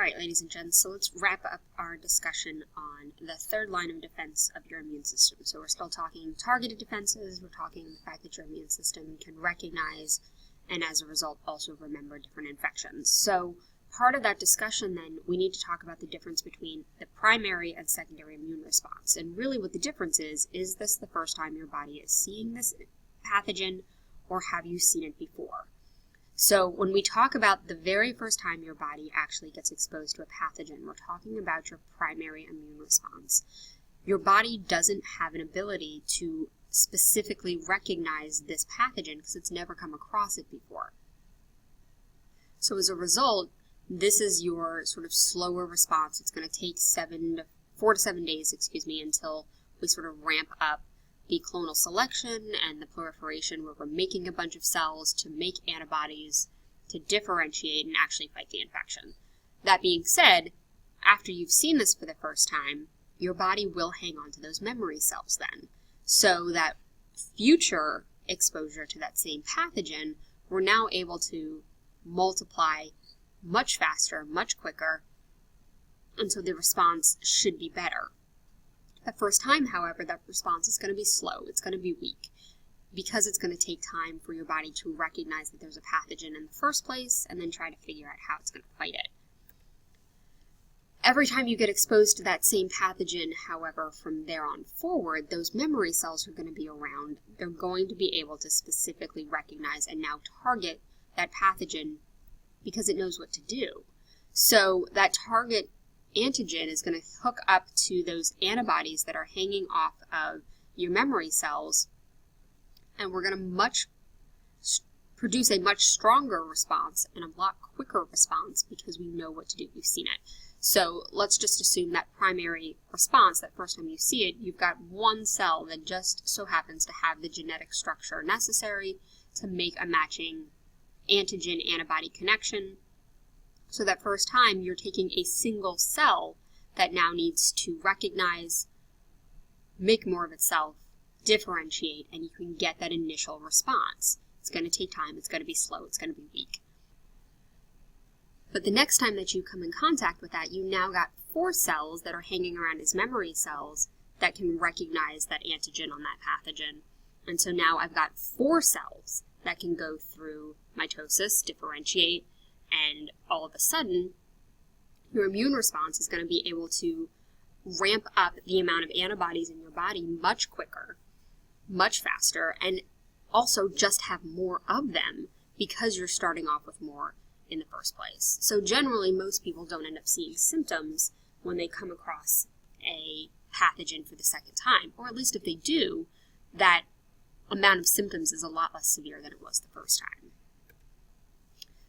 Alright, ladies and gents, so let's wrap up our discussion on the third line of defense of your immune system. So we're still talking targeted defenses, we're talking the fact that your immune system can recognize and as a result also remember different infections. So part of that discussion then, we need to talk about the difference between the primary and secondary immune response. And really what the difference is this the first time your body is seeing this pathogen or have you seen it before? So when we talk about the very first time your body actually gets exposed to a pathogen, we're talking about your primary immune response. Your body doesn't have an ability to specifically recognize this pathogen because it's never come across it before. So as a result, this is your sort of slower response. It's going to take 4 to 7 days, until we sort of ramp up the clonal selection and the proliferation where we're making a bunch of cells to make antibodies to differentiate and actually fight the infection. That being said, after you've seen this for the first time, your body will hang on to those memory cells then. So that future exposure to that same pathogen, we're now able to multiply much faster, much quicker, and so the response should be better. The first time, however, that response is going to be slow, it's going to be weak, because it's going to take time for your body to recognize that there's a pathogen in the first place and then try to figure out how it's going to fight it. Every time you get exposed to that same pathogen, however, from there on forward, those memory cells are going to be around. They're going to be able to specifically recognize and now target that pathogen because it knows what to do. So that target antigen is going to hook up to those antibodies that are hanging off of your memory cells, and we're going to produce a much stronger response and a lot quicker response because we know what to do. We've seen it. So let's just assume that primary response, that first time you see it, you've got one cell that just so happens to have the genetic structure necessary to make a matching antigen-antibody connection. So that first time, you're taking a single cell that now needs to recognize, make more of itself, differentiate, and you can get that initial response. It's going to take time, it's going to be slow, it's going to be weak. But the next time that you come in contact with that, you now got 4 cells that are hanging around as memory cells that can recognize that antigen on that pathogen. And so now I've got 4 cells that can go through mitosis, differentiate, and all of a sudden, your immune response is going to be able to ramp up the amount of antibodies in your body much quicker, much faster, and also just have more of them because you're starting off with more in the first place. So generally, most people don't end up seeing symptoms when they come across a pathogen for the second time, or at least if they do, that amount of symptoms is a lot less severe than it was the first time.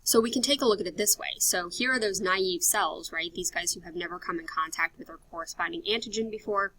So we can take a look at it this way. So here are those naive cells, right? These guys who have never come in contact with their corresponding antigen before.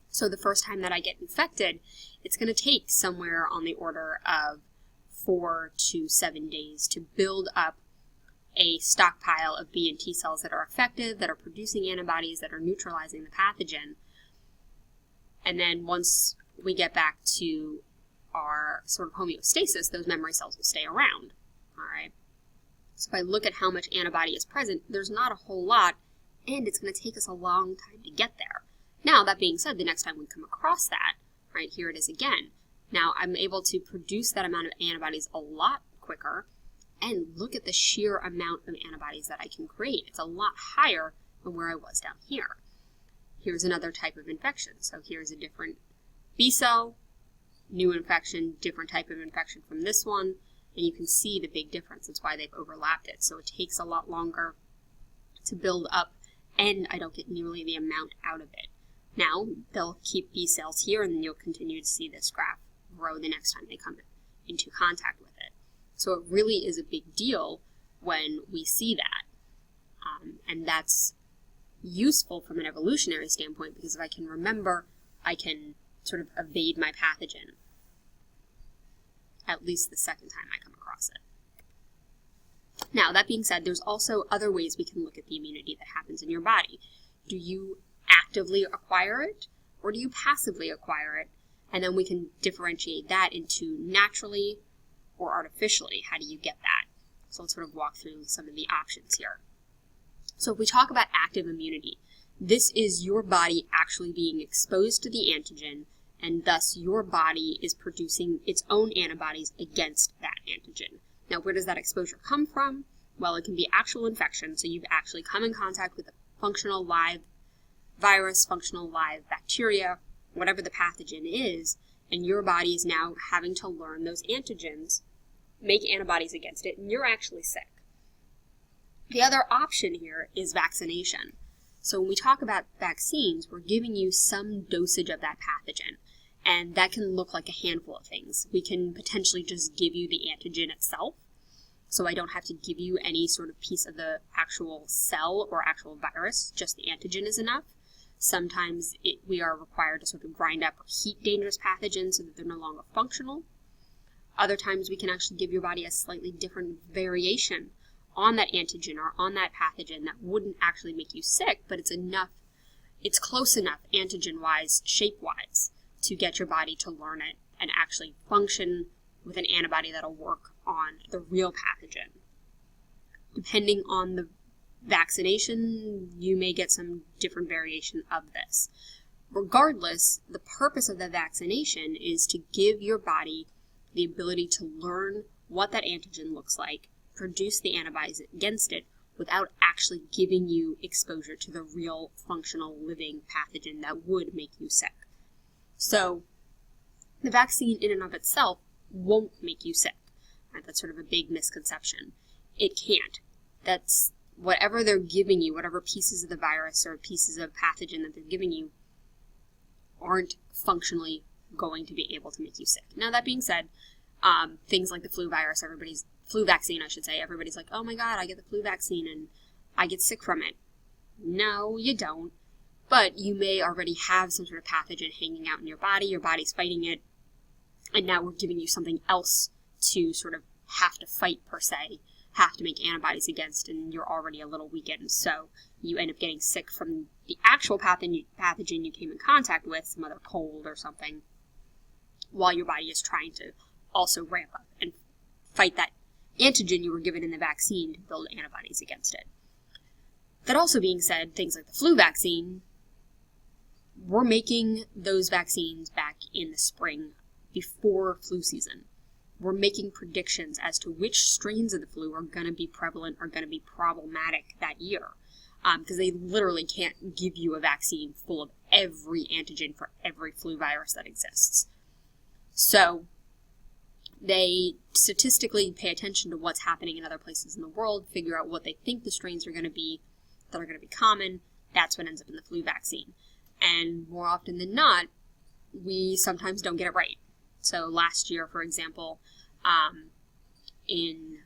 So the first time that I get infected, it's going to take somewhere on the order of 4 to 7 days to build up a stockpile of B and T cells that are effective, that are producing antibodies, that are neutralizing the pathogen. And then once we get back to our sort of homeostasis, those memory cells will stay around. All right. So if I look at how much antibody is present, there's not a whole lot, and it's going to take us a long time to get there. Now, that being said, the next time we come across that, right, here it is again. Now, I'm able to produce that amount of antibodies a lot quicker, and look at the sheer amount of antibodies that I can create. It's a lot higher than where I was down here. Here's another type of infection. So here's a different B cell, new infection, different type of infection from this one, and you can see the big difference. That's why they've overlapped it. So it takes a lot longer to build up, and I don't get nearly the amount out of it. Now, they'll keep B cells here, and then you'll continue to see this graph grow the next time they come into contact with it. So it really is a big deal when we see that. And that's useful from an evolutionary standpoint, because if I can remember, I can sort of evade my pathogen at least the second time I come across it. Now, that being said, there's also other ways we can look at the immunity that happens in your body. Do you actively acquire it, or do you passively acquire it? And then we can differentiate that into naturally or artificially. How do you get that? So let's sort of walk through some of the options here. So if we talk about active immunity, this is your body actually being exposed to the antigen, and thus your body is producing its own antibodies against that antigen. Now, where does that exposure come from? Well, it can be actual infection, so you've actually come in contact with a functional live virus, functional live bacteria, whatever the pathogen is, and your body is now having to learn those antigens, make antibodies against it, and you're actually sick. The other option here is vaccination. So when we talk about vaccines, we're giving you some dosage of that pathogen, and that can look like a handful of things. We can potentially just give you the antigen itself, so I don't have to give you any sort of piece of the actual cell or actual virus, just the antigen is enough. Sometimes we are required to sort of grind up or heat dangerous pathogens so that they're no longer functional. Other times we can actually give your body a slightly different variation on that antigen or on that pathogen that wouldn't actually make you sick, but it's close enough antigen-wise, shape-wise, to get your body to learn it and actually function with an antibody that'll work on the real pathogen. Depending on the vaccination, you may get some different variation of this. Regardless, the purpose of the vaccination is to give your body the ability to learn what that antigen looks like, produce the antibodies against it, without actually giving you exposure to the real functional living pathogen that would make you sick. So the vaccine in and of itself won't make you sick. Right? That's sort of a big misconception. It can't. That's whatever they're giving you, whatever pieces of the virus or pieces of pathogen that they're giving you aren't functionally going to be able to make you sick. Now, that being said, things like the flu vaccine, everybody's like, oh my God, I get the flu vaccine and I get sick from it. No, you don't. But you may already have some sort of pathogen hanging out in your body's fighting it, and now we're giving you something else to sort of have to fight per se, have to make antibodies against, and you're already a little weakened, so you end up getting sick from the actual pathogen you came in contact with, some other cold or something, while your body is trying to also ramp up and fight that antigen you were given in the vaccine to build antibodies against it. That also being said, things like the flu vaccine, we're making those vaccines back in the spring before flu season. We're making predictions as to which strains of the flu are going to be prevalent, are going to be problematic that year. Because they literally can't give you a vaccine full of every antigen for every flu virus that exists. So they statistically pay attention to what's happening in other places in the world, figure out what they think the strains are going to be that are going to be common. That's what ends up in the flu vaccine. And more often than not, we sometimes don't get it right. So last year, for example, in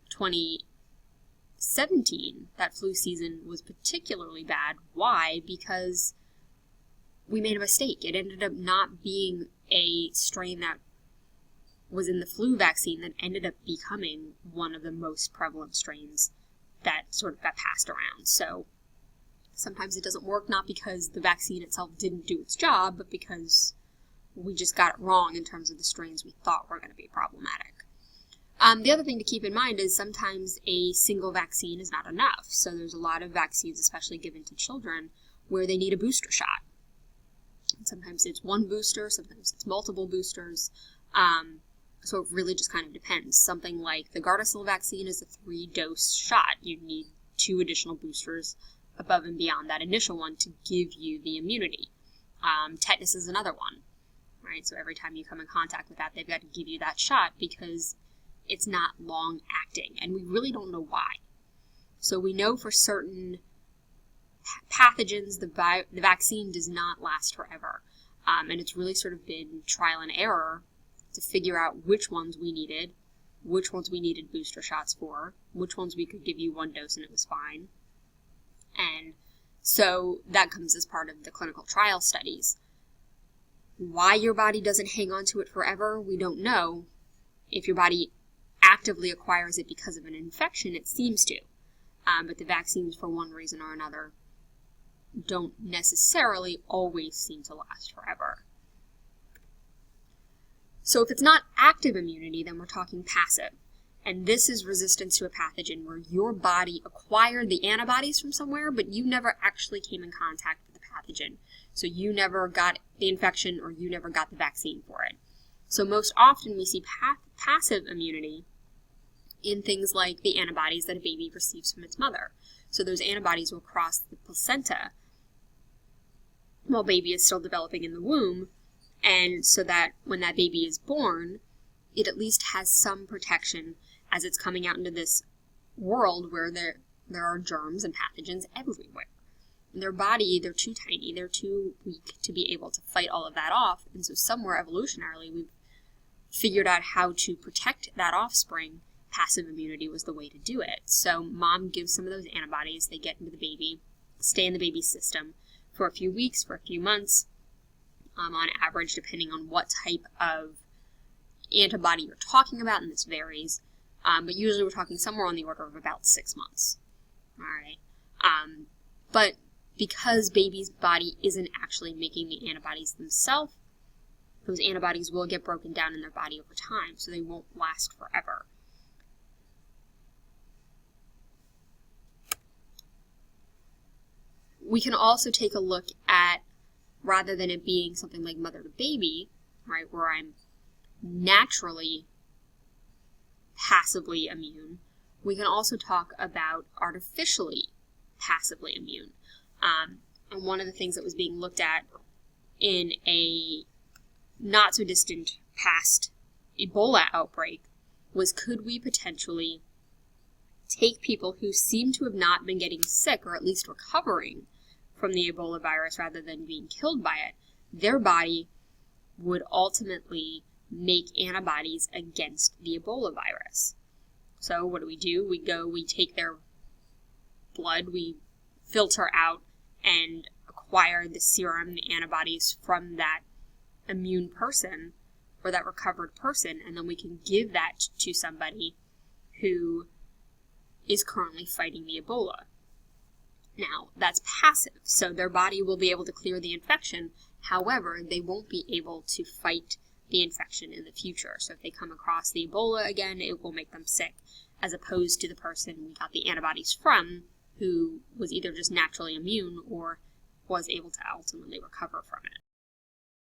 2017, that flu season was particularly bad. Why? Because we made a mistake. It ended up not being a strain that was in the flu vaccine that ended up becoming one of the most prevalent strains that sort of got passed around. So sometimes it doesn't work, not because the vaccine itself didn't do its job, but because we just got it wrong in terms of the strains we thought were going to be problematic. The other thing to keep in mind is sometimes a single vaccine is not enough. So there's a lot of vaccines, especially given to children, where they need a booster shot. And sometimes it's one booster, sometimes it's multiple boosters. So it really just kind of depends. Something like the Gardasil vaccine is a 3-dose shot. You need 2 additional boosters above and beyond that initial one to give you the immunity. Tetanus is another one, right? So every time you come in contact with that, they've got to give you that shot because it's not long acting, and we really don't know why. So we know for certain pathogens the vaccine does not last forever, and it's really sort of been trial and error to figure out which ones we needed booster shots for, which ones we could give you 1 dose and it was fine. And so that comes as part of the clinical trial studies. Why your body doesn't hang on to it forever, we don't know. If your body actively acquires it because of an infection, it seems to. But the vaccines, for one reason or another, don't necessarily always seem to last forever. So if it's not active immunity, then we're talking passive. And this is resistance to a pathogen, where your body acquired the antibodies from somewhere, but you never actually came in contact with the pathogen. So you never got the infection, or you never got the vaccine for it. So most often we see passive immunity in things like the antibodies that a baby receives from its mother. So those antibodies will cross the placenta while baby is still developing in the womb, and so that when that baby is born, it at least has some protection as it's coming out into this world where there are germs and pathogens everywhere. In their body, they're too tiny, they're too weak to be able to fight all of that off, and so somewhere evolutionarily we've figured out how to protect that offspring. Passive immunity was the way to do it. So mom gives some of those antibodies, they get into the baby, stay in the baby's system for a few weeks, for a few months, on average, depending on what type of antibody you're talking about, and this varies, but usually we're talking somewhere on the order of about 6 months. All right. But because baby's body isn't actually making the antibodies themselves, those antibodies will get broken down in their body over time, so they won't last forever. We can also take a look at, rather than it being something like mother to baby, right, where I'm naturally passively immune, we can also talk about artificially passively immune. And one of the things that was being looked at in a not so distant past Ebola outbreak was, could we potentially take people who seem to have not been getting sick, or at least recovering from the Ebola virus rather than being killed by it, their body would ultimately make antibodies against the Ebola virus. So what do? We take their blood, we filter out and acquire the serum, the antibodies from that immune person or that recovered person, and then we can give that to somebody who is currently fighting the Ebola. Now, that's passive, so their body will be able to clear the infection. However, they won't be able to fight the infection in the future. So if they come across the Ebola again, it will make them sick, as opposed to the person we got the antibodies from, who was either just naturally immune or was able to ultimately recover from it.